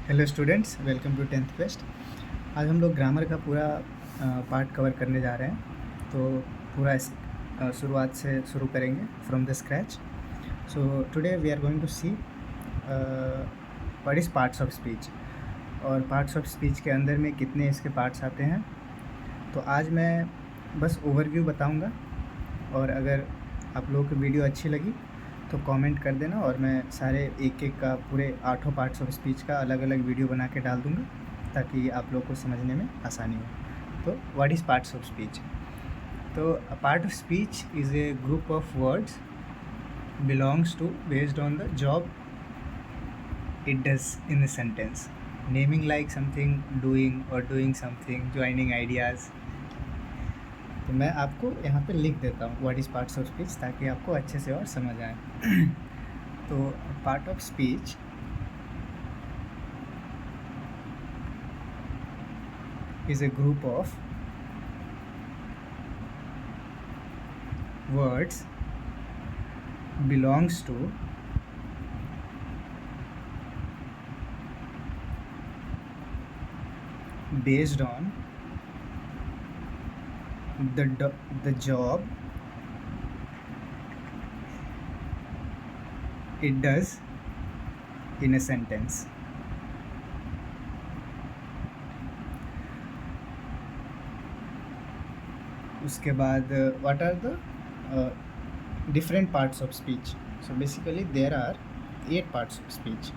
Hello students, welcome to 10th fest. आज हम लोग ग्रामर का पूरा पार्ट कवर करने जा रहे हैं। तो पूरा शुरुआत से शुरू करेंगे from the scratch. So today we are going to see what is parts of speech, और पार्ट्स ऑफ स्पीच के अंदर में कितने इसके पार्ट्स आते हैं। तो आज मैं बस ओवरव्यू बताऊंगा, और अगर आप लोगों को वीडियो अच्छी लगी तो कमेंट कर देना, और मैं सारे एक एक का पूरे 8 पार्ट्स ऑफ स्पीच का अलग अलग वीडियो बना के डाल दूँगा ताकि आप लोग को समझने में आसानी हो। तो what is parts of speech? तो a part of speech is a group of words belongs to based on the job it does in a sentence, naming like something, doing or doing something, joining ideas। तो मैं आपको यहाँ पे लिख देता हूँ what is parts of speech ताकि आपको अच्छे से और समझ आए। तो part of speech is a group of words belongs to based on the job it does in a sentence। उसके बाद what are the different parts of speech? So basically there are 8 parts of speech।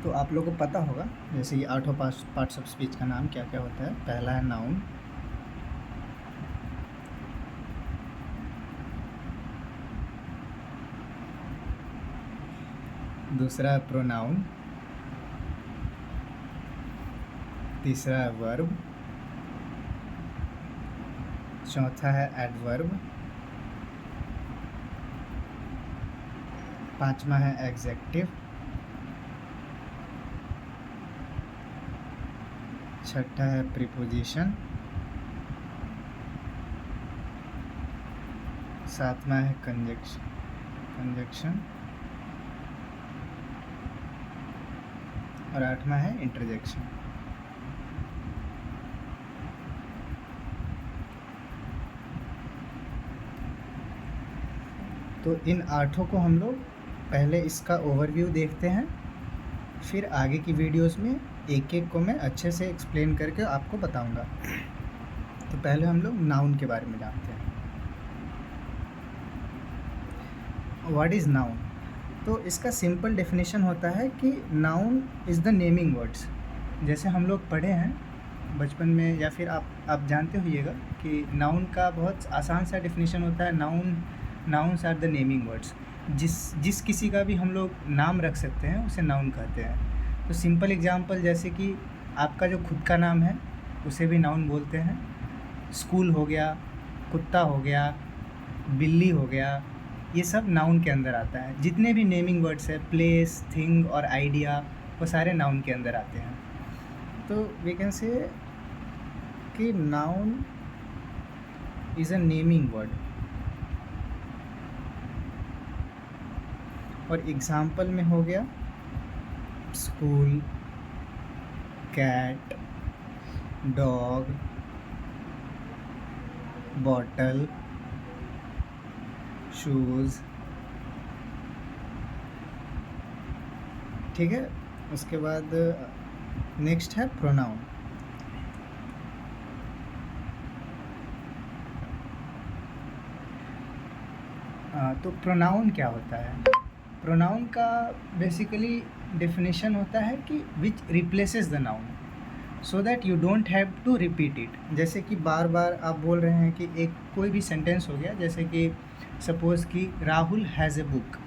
तो आप लोगों को पता होगा, जैसे ये 8 पार्ट्स ऑफ स्पीच का नाम क्या क्या होता है। पहला है नाउन, दूसरा है प्रोनाउन, तीसरा है वर्ब, चौथा है एडवर्ब, पांचवा है एग्जेक्टिव, छठा है प्रीपोजिशन, सातवां है कंजक्शन और आठवां है इंटरजेक्शन। तो इन 8 को हम लोग पहले इसका ओवरव्यू देखते हैं, फिर आगे की वीडियोस में एक एक को मैं अच्छे से एक्सप्लेन करके आपको बताऊंगा। तो पहले हम लोग नाउन के बारे में जानते हैं। What is noun? तो इसका सिंपल डेफिनेशन होता है कि noun is the naming words. जैसे हम लोग पढ़े हैं बचपन में, या फिर आप जानते होइएगा कि नाउन का बहुत आसान सा डेफिनेशन होता है। Nouns are the naming words. जिस किसी का भी हम लोग नाम रख सकते हैं उसे नाउन कहते हैं। तो सिंपल एग्जांपल, जैसे कि आपका जो खुद का नाम है उसे भी नाउन बोलते हैं। स्कूल हो गया, कुत्ता हो गया, बिल्ली हो गया, ये सब नाउन के अंदर आता है। जितने भी नेमिंग वर्ड्स है, प्लेस, थिंग और आइडिया, वो सारे नाउन के अंदर आते हैं। तो वी कैन से कि noun is a naming word. और एग्जाम्पल में हो गया school, cat, dog, bottle, shoes. ठीक है। उसके बाद नेक्स्ट है प्रोनाउन। तो प्रोनाउन क्या होता है? प्रोनाउन का बेसिकली डेफिनेशन होता है कि which replaces the noun so that you don't have to repeat it. जैसे कि बार बार आप बोल रहे हैं कि एक कोई भी सेंटेंस हो गया, जैसे कि सपोज़ कि राहुल हैज़ ए बुक,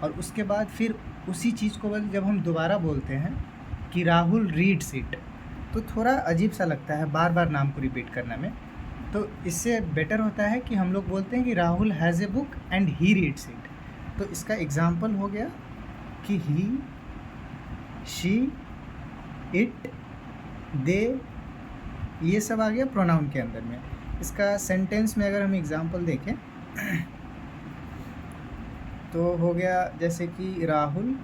और उसके बाद फिर उसी चीज़ को जब हम दोबारा बोलते हैं कि राहुल रीड्स इट, तो थोड़ा अजीब सा लगता है बार बार नाम को रिपीट करने में। तो इससे बेटर होता है कि हम लोग बोलते हैं कि Rahul has a book and he reads it. तो इसका एग्जाम्पल हो गया कि ही, शी, इट, दे, ये सब आ गया प्रोनाउन के अंदर में। इसका सेंटेंस में अगर हम एग्जांपल देखें तो हो गया जैसे कि राहुल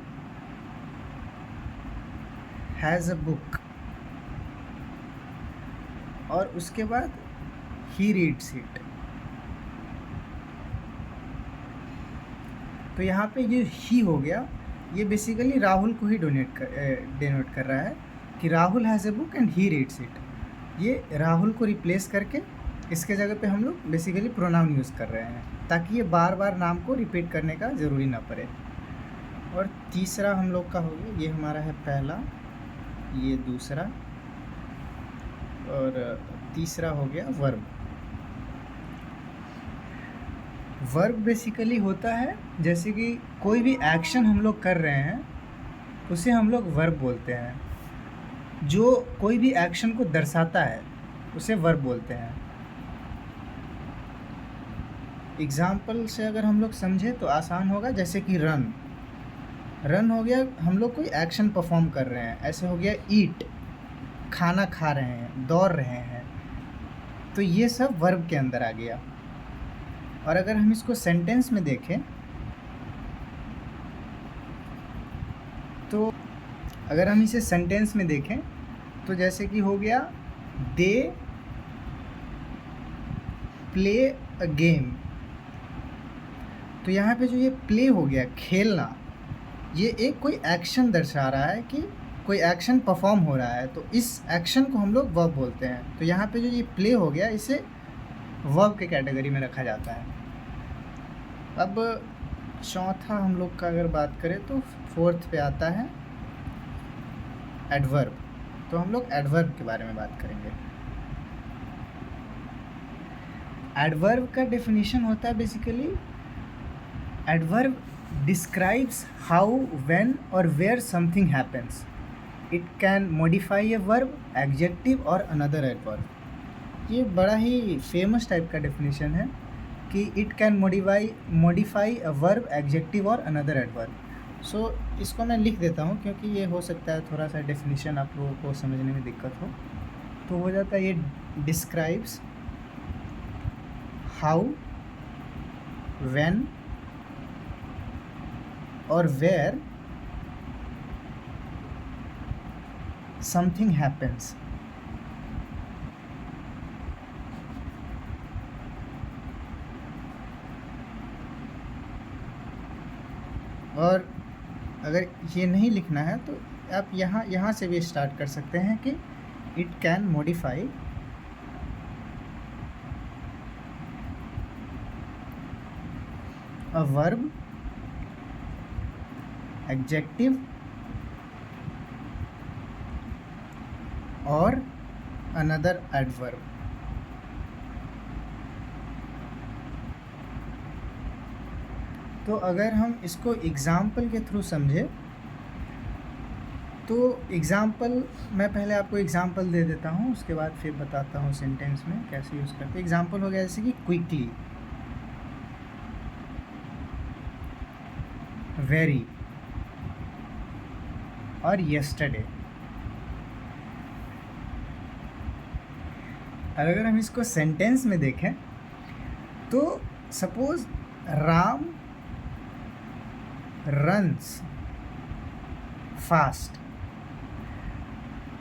हैज़ अ बुक, और उसके बाद ही रीड्स इट। तो यहाँ पे ये ही हो गया, ये बेसिकली राहुल को ही डिनोट कर रहा है कि Rahul has a book and he reads it. ये राहुल को रिप्लेस करके इसके जगह पे हम लोग बेसिकली प्रोनाउन यूज़ कर रहे हैं, ताकि ये बार बार नाम को रिपीट करने का ज़रूरी ना पड़े। और तीसरा हम लोग का हो गया, ये हमारा है पहला, ये दूसरा, और तीसरा हो गया वर्ब। वर्ब बेसिकली होता है जैसे कि कोई भी एक्शन हम लोग कर रहे हैं उसे हम लोग वर्ब बोलते हैं। जो कोई भी एक्शन को दर्शाता है उसे वर्ब बोलते हैं। एग्जाम्पल से अगर हम लोग समझे तो आसान होगा, जैसे कि रन। रन हो गया हम लोग कोई एक्शन परफॉर्म कर रहे हैं। ऐसे हो गया ईट, खाना खा रहे हैं, दौड़ रहे हैं। तो ये सब वर्ब के अंदर आ गया। और अगर हम इसको सेंटेंस में देखें तो अगर हम इसे सेंटेंस में देखें तो जैसे कि हो गया दे प्ले अ गेम। तो यहाँ पे जो ये प्ले हो गया, खेलना, ये एक कोई एक्शन दर्शा रहा है कि कोई एक्शन परफॉर्म हो रहा है, तो इस एक्शन को हम लोग वर्ब बोलते हैं। तो यहाँ पे जो ये प्ले हो गया इसे वर्ब के कैटेगरी में रखा जाता है। अब चौथा हम लोग का अगर बात करें तो फोर्थ पे आता है एडवर्ब। तो हम लोग एडवर्ब के बारे में बात करेंगे। एडवर्ब का डेफिनेशन होता है basically, adverb describes how, when or where something happens. It can modify a verb, adjective और another adverb। ये बड़ा ही फेमस टाइप का डेफिनेशन है कि it can modify a verb, adjective और another adverb। सो इसको मैं लिख देता हूँ क्योंकि ये हो सकता है थोड़ा सा डेफिनेशन आप लोगों को समझने में दिक्कत हो। तो हो जाता है ये describes how, when और where something happens। और अगर ये नहीं लिखना है तो आप यहाँ से भी स्टार्ट कर सकते हैं कि it can modify a verb, adjective और अनदर एडवर्ब। तो अगर हम इसको एग्जाम्पल के थ्रू समझे तो एग्जाम्पल, मैं पहले आपको एग्जाम्पल दे देता हूँ, उसके बाद फिर बताता हूँ सेंटेंस में कैसे यूज़ करते हैं। एग्जाम्पल हो गया जैसे कि क्विकली, वेरी और yesterday। अगर हम इसको सेंटेंस में देखें तो सपोज राम रन्स फास्ट।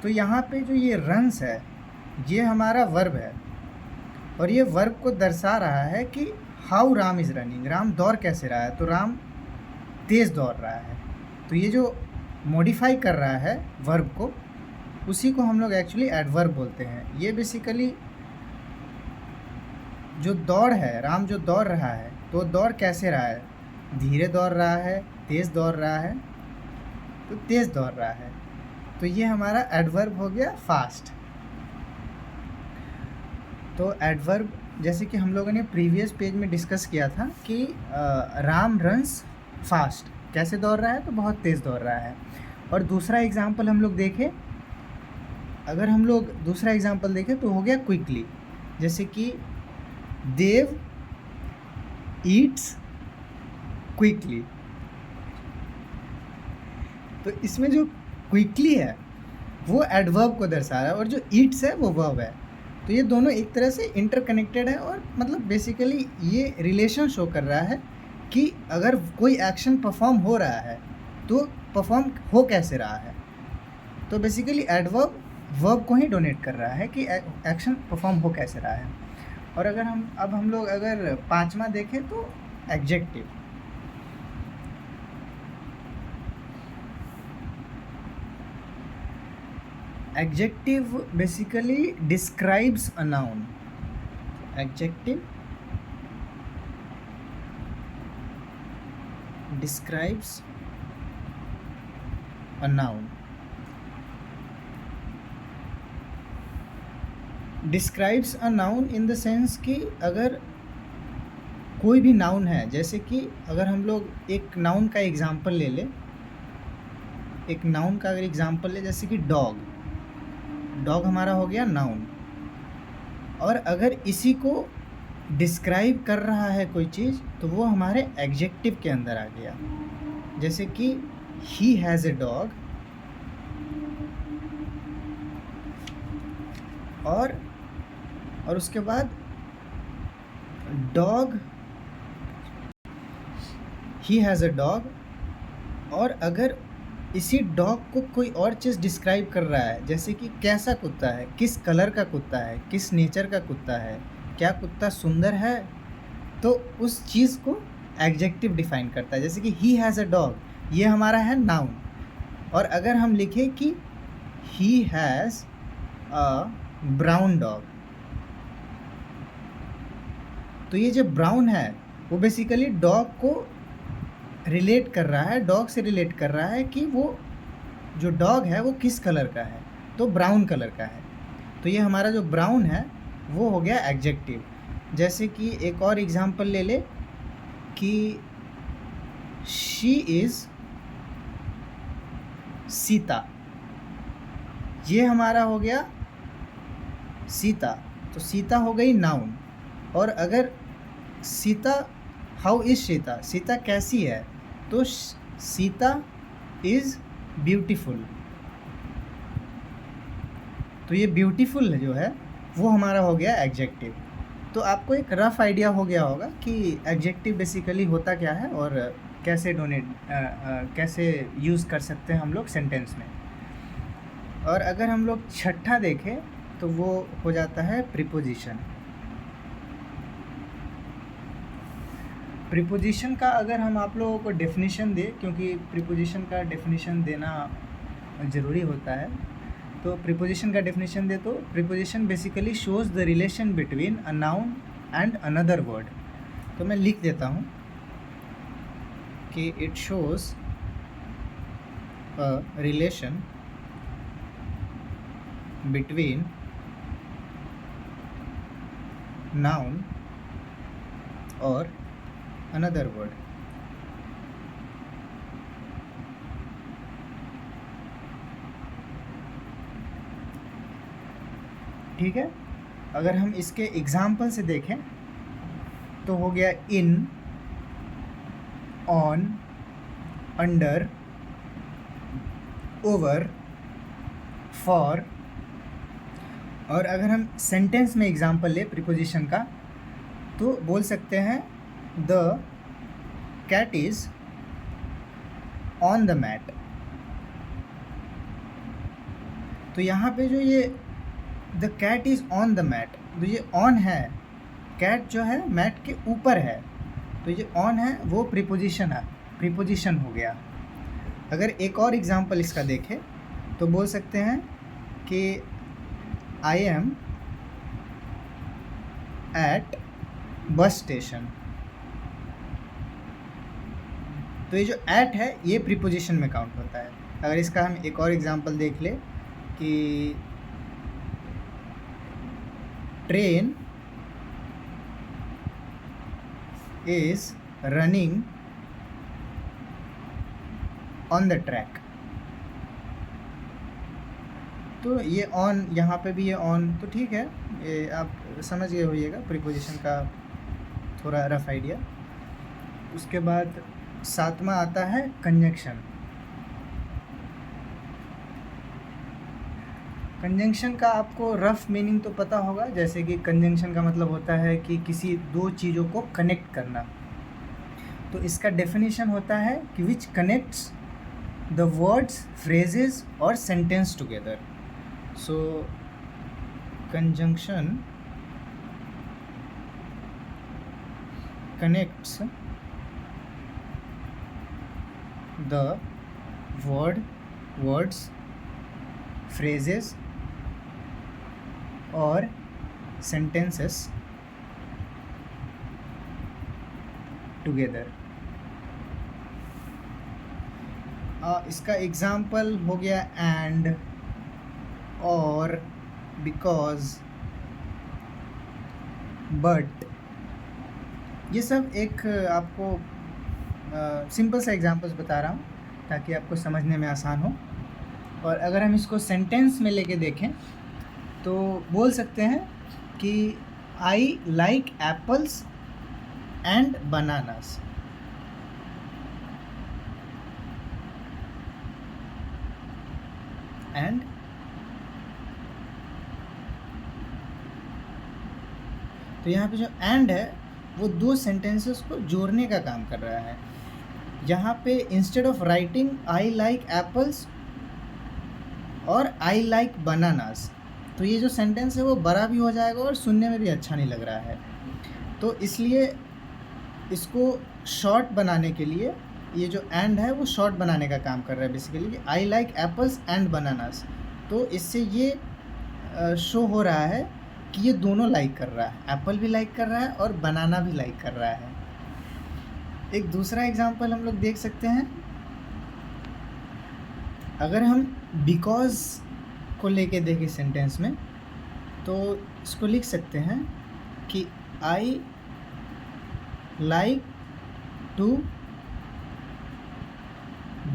तो यहाँ पे जो ये रन्स है ये हमारा वर्ब है, और ये वर्ब को दर्शा रहा है कि how Ram is running, Ram दौड़ कैसे रहा है। तो राम तेज़ दौड़ रहा है। तो ये जो मॉडिफाई कर रहा है वर्ब को, उसी को हम लोग एक्चुअली एडवर्ब बोलते हैं। ये बेसिकली जो दौड़ है, राम जो दौड़ रहा है तो दौड़ कैसे रहा है, धीरे दौड़ रहा है, तेज़ दौड़ रहा है, तो तेज़ दौड़ रहा है। तो ये हमारा एडवर्ब हो गया फास्ट। तो एडवर्ब जैसे कि हम लोगों ने प्रीवियस पेज में डिस्कस किया था कि राम रन्स फास्ट, कैसे दौड़ रहा है, तो बहुत तेज़ दौड़ रहा है। और दूसरा एग्जाम्पल हम लोग देखें, अगर हम लोग दूसरा एग्जाम्पल देखें तो हो गया क्विकली, जैसे कि देव ईट्स क्विकली। तो इसमें जो क्विकली है वो एडवर्ब को दर्शा रहा है और जो ईट्स है वो वर्ब है। तो ये दोनों एक तरह से इंटरकनेक्टेड है और मतलब बेसिकली ये रिलेशन शो कर रहा है कि अगर कोई एक्शन परफॉर्म हो रहा है तो परफॉर्म हो कैसे रहा है। तो बेसिकली एडवर्ब वर्ब को ही डोनेट कर रहा है कि एक्शन परफॉर्म हो कैसे रहा है। और अगर हम लोग अगर पांचवा देखें तो adjective. Adjective basically describes a noun. Adjective describes a noun. Describes a noun in the sense कि अगर कोई भी नाउन है, जैसे कि अगर हम लोग एक नाउन का एग्जाम्पल ले लें, एक नाउन का अगर एग्जाम्पल ले, जैसे कि डॉग। डॉग हमारा हो गया नाउन, और अगर इसी को डिस्क्राइब कर रहा है कोई चीज़ तो वो हमारे एडजेक्टिव के अंदर आ गया। जैसे कि ही हैज़ ए डॉग, और उसके बाद dog, he has a dog, और अगर इसी डॉग को कोई और चीज़ डिस्क्राइब कर रहा है, जैसे कि कैसा कुत्ता है, किस कलर का कुत्ता है, किस नेचर का कुत्ता है, क्या कुत्ता सुंदर है, तो उस चीज़ को एडजेक्टिव डिफाइन करता है। जैसे कि ही हैज़ अ डॉग, ये हमारा है नाउन, और अगर हम लिखें कि he has a brown dog, तो ये जो ब्राउन है वो बेसिकली डॉग को रिलेट कर रहा है, डॉग से रिलेट कर रहा है कि वो जो डॉग है वो किस कलर का है, तो ब्राउन कलर का है। तो ये हमारा जो ब्राउन है वो हो गया एडजेक्टिव। जैसे कि एक और एग्जांपल ले ले कि शी इज़ सीता, ये हमारा हो गया सीता, तो सीता हो गई नाउन। और अगर सीता, हाउ इज़ सीता, सीता कैसी है, तो सीता इज़ ब्यूटीफुल, तो ये ब्यूटीफुल जो है वो हमारा हो गया एडजेक्टिव। तो आपको एक रफ आइडिया हो गया होगा कि एडजेक्टिव बेसिकली होता क्या है और कैसे कैसे यूज़ कर सकते हैं हम लोग सेंटेंस में। और अगर हम लोग छठा देखें तो वो हो जाता है प्रीपोजिशन। प्रीपोजिशन का अगर हम आप लोगों को डेफिनेशन दें, क्योंकि प्रीपोजिशन का डेफिनेशन देना ज़रूरी होता है, तो प्रीपोजिशन का डेफिनेशन दे तो preposition basically shows the relation between a noun and another word. तो मैं लिख देता हूँ कि it shows a relation between noun और अनदर वर्ड। ठीक है, अगर हम इसके एग्जाम्पल से देखें तो हो गया इन, ऑन, अंडर, ओवर, फॉर। और अगर हम सेंटेंस में एग्जाम्पल ले प्रीपोजिशन का तो बोल सकते हैं the cat is on the mat. तो यहाँ पे जो ये the cat is on the mat, तो ये ऑन है, कैट जो है मैट के ऊपर है, तो ये ऑन है वो प्रीपोजिशन है, प्रीपोजिशन हो गया। अगर एक और एग्जांपल इसका देखें तो बोल सकते हैं कि I am at bus station. तो ये जो एट है ये प्रीपोजिशन में काउंट होता है। अगर इसका हम एक और एग्जांपल देख ले कि train is running on the track, तो ये ऑन, यहाँ पे भी ये ऑन, तो ठीक है, ये आप समझ गए होइएगा प्रीपोजिशन का थोड़ा रफ आइडिया। उसके बाद सातवां आता है कंजंक्शन। कंजंक्शन का आपको रफ मीनिंग तो पता होगा, जैसे कि कंजंक्शन का मतलब होता है कि किसी दो चीज़ों को कनेक्ट करना। तो इसका डेफिनेशन होता है कि which connects the words, phrases और sentence together. So conjunction connects the words, phrases और sentences together। इसका एग्जाम्पल हो गया एंड, और, बिकॉज, बट। ये सब एक आपको सिंपल सा एग्जांपल्स बता रहा हूँ ताकि आपको समझने में आसान हो। और अगर हम इसको सेंटेंस में लेके देखें तो बोल सकते हैं कि I like apples and bananas. And तो यहाँ पे जो एंड है वो दो सेंटेंसेस को जोड़ने का काम कर रहा है। यहाँ पे instead of writing I like apples और आई लाइक बनानास, तो ये जो सेंटेंस है वो बड़ा भी हो जाएगा और सुनने में भी अच्छा नहीं लग रहा है। तो इसलिए इसको शॉर्ट बनाने के लिए ये जो एंड है वो शॉर्ट बनाने का काम कर रहा है basically, I like apples and bananas. तो इससे ये शो हो रहा है कि ये दोनों लाइक कर रहा है, एप्पल भी लाइक कर रहा है और बनाना भी लाइक कर रहा है। एक दूसरा एग्जांपल हम लोग देख सकते हैं। अगर हम बिकॉज को लेके देखें सेंटेंस में तो इसको लिख सकते हैं कि I like to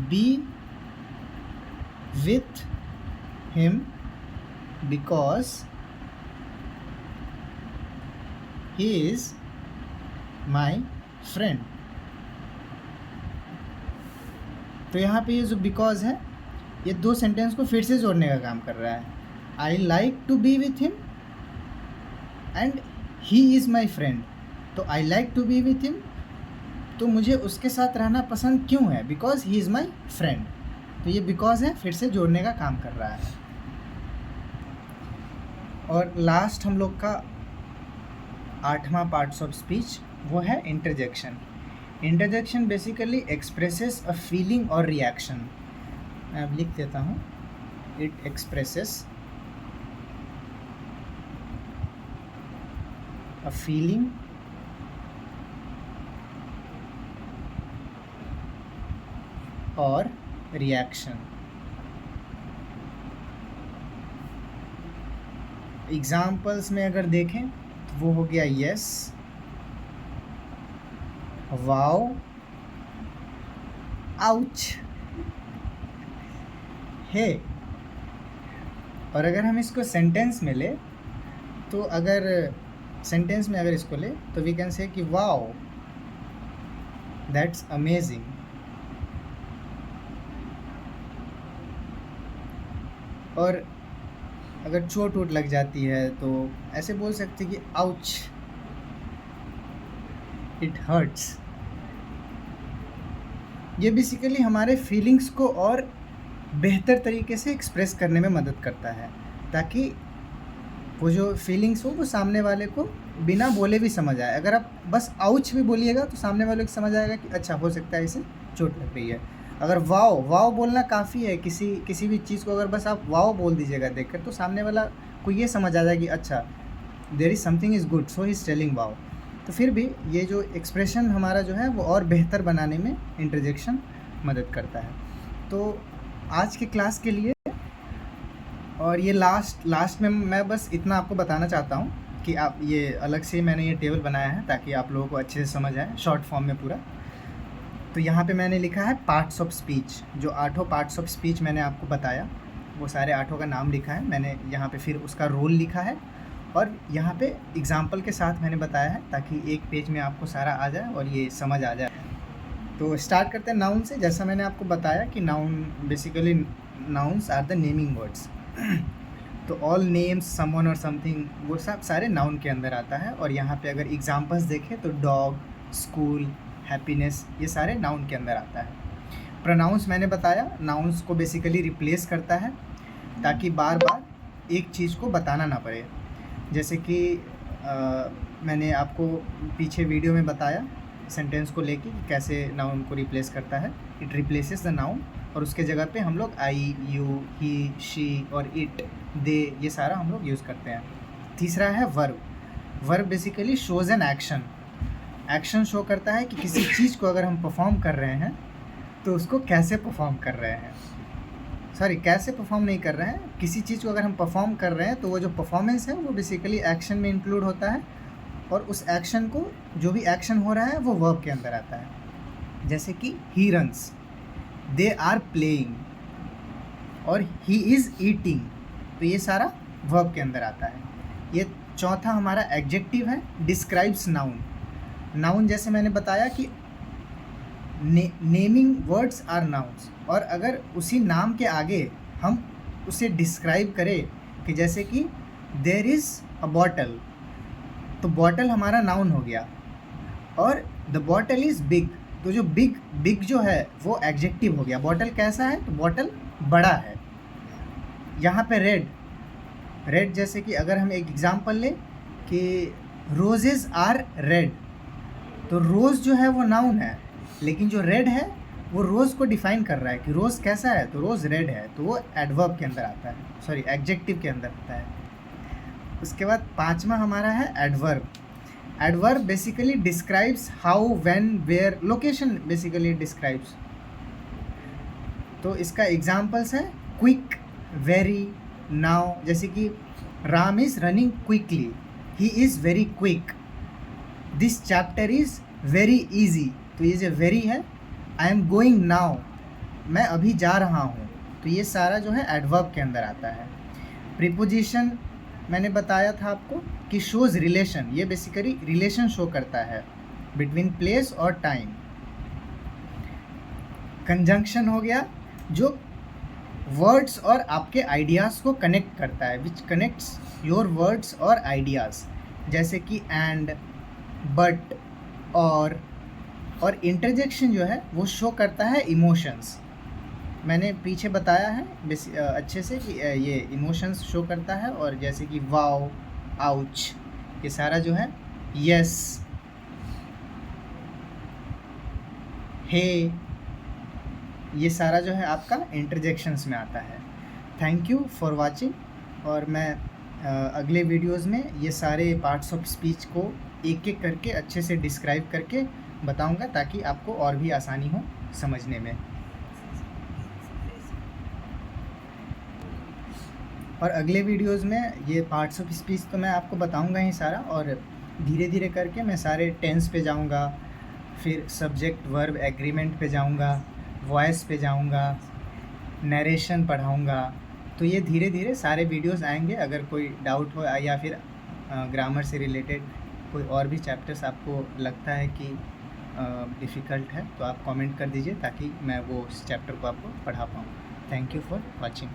be with him because he is my friend. तो यहाँ पे ये जो बिकॉज है ये दो सेंटेंस को फिर से जोड़ने का काम कर रहा है। I like to be with him and he is my friend. तो I like to be with him, तो मुझे उसके साथ रहना पसंद क्यों है? Because he is my friend. तो ये बिकॉज है फिर से जोड़ने का काम कर रहा है। और लास्ट हम लोग का 8वां पार्ट्स ऑफ स्पीच वो है interjection. Interjection basically expresses a feeling और रिएक्शन। मैं अब लिख देता हूँ, इट एक्सप्रेसेस अ फीलिंग और रिएक्शन। एग्जाम्पल्स में अगर देखें तो वो हो गया यस, वाओ, आउच, हे। और अगर हम इसको सेंटेंस में ले तो अगर सेंटेंस में अगर इसको ले तो वी कैन से कि वाओ, दैट्स अमेजिंग। और अगर चोट वोट लग जाती है तो ऐसे बोल सकते कि आउच, इट हर्ट्स। ये बेसिकली हमारे फीलिंग्स को और बेहतर तरीके से एक्सप्रेस करने में मदद करता है ताकि वो जो फीलिंग्स हो वो सामने वाले को बिना बोले भी समझ आए। अगर आप बस आउच भी बोलिएगा तो सामने वाले को समझ आएगा कि अच्छा हो सकता है इसे चोट लग रही है। अगर वाओ वाओ बोलना काफ़ी है, किसी भी चीज़ को अगर बस आप वाओ बोल दीजिएगा देखकर तो सामने वाला को ये समझ आ जाए कि अच्छा there is something is good so he is telling wow. तो फिर भी ये जो एक्सप्रेशन हमारा जो है वो और बेहतर बनाने में इंटरजेक्शन मदद करता है। तो आज की क्लास के लिए और ये लास्ट में मैं बस इतना आपको बताना चाहता हूँ कि आप ये अलग से मैंने ये टेबल बनाया है ताकि आप लोगों को अच्छे से समझ आए शॉर्ट फॉर्म में पूरा। तो यहाँ पे मैंने लिखा है पार्ट्स ऑफ स्पीच, जो 8 पार्ट्स ऑफ स्पीच मैंने आपको बताया वो सारे 8 का नाम लिखा है मैंने यहाँ पे, फिर उसका रोल लिखा है और यहाँ पे एग्जाम्पल के साथ मैंने बताया है ताकि एक पेज में आपको सारा आ जाए और ये समझ आ जाए। तो स्टार्ट करते हैं नाउन से। जैसा मैंने आपको बताया कि noun basically nouns are the naming words. तो ऑल नेम्स, समवन और समथिंग, वो सब सारे नाउन के अंदर आता है। और यहाँ पे अगर एग्जांपल्स देखें तो डॉग, स्कूल, हैप्पीनेस, ये सारे नाउन के अंदर आता है। प्रोनाउंस मैंने बताया, नाउन्स को बेसिकली रिप्लेस करता है ताकि बार बार एक चीज़ को बताना ना पड़े। जैसे कि मैंने आपको पीछे वीडियो में बताया सेंटेंस को लेके कि कैसे नाउन को रिप्लेस करता है। इट रिप्लेसेस द नाउन, और उसके जगह पे हम लोग आई, यू, ही, शी और इट, दे, ये सारा हम लोग यूज़ करते हैं। तीसरा है verb. Verb basically shows an action. Action show करता है कि किसी चीज़ को अगर हम परफॉर्म कर रहे हैं तो उसको कैसे परफॉर्म कर रहे हैं, कैसे परफॉर्म नहीं कर रहे हैं, किसी चीज़ को अगर हम परफॉर्म कर रहे हैं तो वो जो परफॉर्मेंस है वो बेसिकली एक्शन में इंक्लूड होता है, और उस एक्शन को, जो भी एक्शन हो रहा है वो वर्ब के अंदर आता है। जैसे कि he runs, they are playing, और ही इज़ ईटिंग, तो ये सारा वर्ब के अंदर आता है। ये चौथा हमारा एडजेक्टिव है, डिस्क्राइब्स नाउन। नाउन जैसे मैंने बताया कि नेमिंग वर्ड्स आर नाउन्स, और अगर उसी नाम के आगे हम उसे डिस्क्राइब करें कि जैसे कि देयर इज़ अ बॉटल, तो बॉटल हमारा नाउन हो गया। और द बॉटल इज़ बिग, तो जो बिग जो है वो एडजेक्टिव हो गया। बॉटल कैसा है, तो बॉटल बड़ा है। यहाँ पे रेड जैसे कि अगर हम एक एग्जांपल लें कि रोजेज़ आर रेड, तो रोज़ जो है वो नाउन है, लेकिन जो रेड है वो रोज़ को डिफाइन कर रहा है कि रोज़ कैसा है, तो रोज़ रेड है, तो वो एडवर्ब के अंदर आता है, एडजेक्टिव के अंदर आता है। उसके बाद पांचवा हमारा है adverb. Adverb basically describes how, when, where, location basically describes. तो इसका एग्जांपल्स है क्विक, वेरी, नाउ। जैसे कि Ram is running quickly, he is very quick, this chapter is very easy, तो ये जो वेरी है, आई एम गोइंग नाउ, मैं अभी जा रहा हूँ, तो ये सारा जो है एडवर्ब के अंदर आता है। प्रीपोजिशन मैंने बताया था आपको कि शोज़ रिलेशन, ये बेसिकली रिलेशन शो करता है बिटवीन प्लेस और टाइम। कंजंक्शन हो गया जो वर्ड्स और आपके आइडियाज़ को कनेक्ट करता है, विच कनेक्ट्स योर वर्ड्स और आइडियाज़, जैसे कि एंड, बट, और इंटरजेक्शन जो है वो शो करता है इमोशंस। मैंने पीछे बताया है अच्छे से कि ये इमोशंस शो करता है, और जैसे कि वाओ, आउच, ये सारा जो है, यस, हे, ये सारा जो है आपका इंटरजेक्शंस में आता है। थैंक यू फॉर वाचिंग, और मैं अगले वीडियोस में ये सारे पार्ट्स ऑफ स्पीच को एक एक करके अच्छे से डिस्क्राइब करके बताऊंगा, ताकि आपको और भी आसानी हो समझने में। और अगले वीडियोस में ये पार्ट्स ऑफ स्पीच तो मैं आपको बताऊंगा ही सारा, और धीरे धीरे करके मैं सारे टेंस पे जाऊंगा, फिर सब्जेक्ट वर्ब एग्रीमेंट पे जाऊंगा, वॉइस पे जाऊंगा, नरेशन पढ़ाऊंगा। तो ये धीरे धीरे सारे वीडियोस आएंगे। अगर कोई डाउट हो या फिर ग्रामर से रिलेटेड कोई और भी चैप्टर्स आपको लगता है कि डिफ़िकल्ट है, तो आप कमेंट कर दीजिए ताकि मैं वो उस चैप्टर को आपको पढ़ा पाऊँ। Thank you for watching.